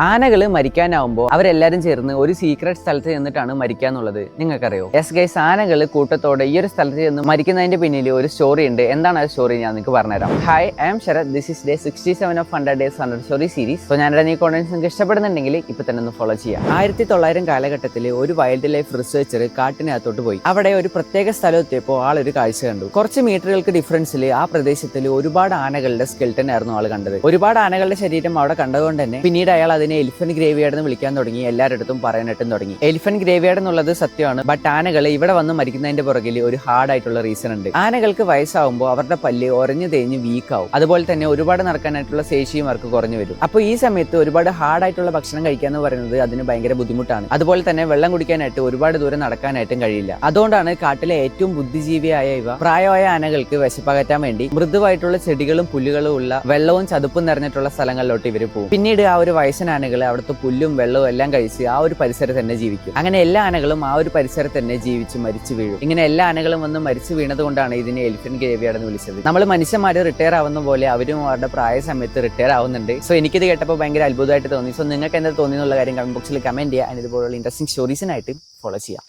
ആനകൾ മരിക്കാനാവുമ്പോൾ അവരെല്ലാരും ചേർന്ന് ഒരു സീക്രട്ട് സ്ഥലത്ത് ചെന്നിട്ടാണ് മരിക്കാന്നുള്ളത് നിങ്ങൾക്കറിയോ? യെസ് ഗൈസ്, ആനകൾ കൂട്ടത്തോടെ ഈ ഒരു സ്ഥലത്ത് ചെന്ന് മരിക്കുന്നതിന്റെ പിന്നിൽ ഒരു സ്റ്റോറി ഉണ്ട്. എന്താണ് ആ സ്റ്റോറി ഞാൻ നിങ്ങൾക്ക് പറഞ്ഞുതരാം. Hi, I am Sharath. This is day 67 of 100 Days 100 Story series. So ഞാനിവിടെ ഈ കോണ്ടന്റ്സ് നിങ്ങൾക്ക് ഇഷ്ടപ്പെടുന്നുണ്ടെങ്കിൽ ഇപ്പൊ തന്നെ ഒന്ന് ഫോളോ ചെയ്യാം. 1900 കാലഘട്ടത്തിൽ ഒരു വൈൽഡ് ലൈഫ് റിസർച്ചർ കാട്ടിനകത്തോട്ട് പോയി. അവിടെ ഒരു പ്രത്യേക സ്ഥലം എത്തിയപ്പോൾ ആളൊരു കാഴ്ച കണ്ടു. കുറച്ച് മീറ്ററുകൾക്ക് ഡിഫറൻസിൽ ആ പ്രദേശത്തിൽ ഒരുപാട് ആനകളുടെ സ്കെൽട്ടൻ ആയിരുന്നു ആൾ കണ്ടത്. ഒരുപാട് ആനകളുടെ ശരീരം അവിടെ കണ്ടതുകൊണ്ട് തന്നെ പിന്നീട് അയാൾ അതിനെ എലിഫന്റ് ഗ്രേവ്യാർഡ് എന്ന് വിളിക്കാൻ തുടങ്ങി. എല്ലാവരുടെ പറയാനായിട്ടും തുടങ്ങി. എലിഫന്റ് ഗ്രേവ്യാർഡ് എന്നുള്ളത് സത്യമാണ്. ബട്ട് ആനകൾ ഇവിടെ വന്ന് മരിക്കുന്നതിന്റെ പുറകിൽ ഒരു ഹാർഡ് ആയിട്ടുള്ള റീസൺ ഉണ്ട്. ആനകൾക്ക് വയസ്സാവുമ്പോൾ അവരുടെ പല്ല് ഉറഞ്ഞു തേഞ്ഞ് വീക്ക് ആവും. അതുപോലെ തന്നെ ഒരുപാട് നടക്കാനായിട്ടുള്ള ശേഷിയും അവർക്ക് കുറഞ്ഞു വരും. അപ്പോൾ ഈ സമയത്ത് ഒരുപാട് ഹാർഡ് ആയിട്ടുള്ള ഭക്ഷണം കഴിക്കുക എന്ന് പറയുന്നത് അതിന് ഭയങ്കര ബുദ്ധിമുട്ടാണ്. അതുപോലെ തന്നെ വെള്ളം കുടിക്കാനായിട്ട് ഒരുപാട് ദൂരം നടക്കാനായിട്ടും കഴിയില്ല. അതുകൊണ്ടാണ് കാട്ടിലെ ഏറ്റവും ബുദ്ധിജീവിയായ ഇവ പ്രായമായ ആനകൾക്ക് വിശപ്പകറ്റാൻ വേണ്ടി മൃദുവായിട്ടുള്ള ചെടികളും പുല്ലുകളും ഉള്ള വെള്ളവും ചതുപ്പും നിറഞ്ഞിട്ടുള്ള സ്ഥലങ്ങളിലോട്ട് ഇവർ പോകും. പിന്നീട് ആ ഒരു വയസ്സൻ ആനകൾ അവിടുത്തെ പുല്ലും വെള്ളവും എല്ലാം കഴിച്ച് ആ ഒരു പരിസരത്ത് തന്നെ ജീവിക്കും. അങ്ങനെ എല്ലാ ആനകളും ആ ഒരു പരിസരത്ത് തന്നെ ജീവിച്ച് മരിച്ചു വീഴും. ഇങ്ങനെ എല്ലാ ആനകളും വന്ന് മരിച്ചു വീണത് കൊണ്ടാണ് ഇതിനെ എലിഫന്റ് ഗ്രേവ്യാർഡ് എന്ന് വിളിച്ചത്. നമ്മൾ മനുഷ്യന്മാര് റിട്ടയർ ആവുന്ന പോലെ അവരും അവരുടെ പ്രായ സമയത്ത് റിട്ടയർ ആവുന്നുണ്ട്. സോ എനിക്കിത് കേട്ടപ്പോൾ ഭയങ്കര അത്ഭുതമായിട്ട് തോന്നി. സോ നിങ്ങൾക്ക് എന്താ തോന്നി എന്നുള്ള കാര്യം കമന്റ് ബോക്സിൽ കമന്റ് ചെയ്യുക. ഇതുപോലുള്ള ഇൻട്രസ്റ്റിംഗ് സ്റ്റോറീസിനായിട്ട് ഫോളോ ചെയ്യാം.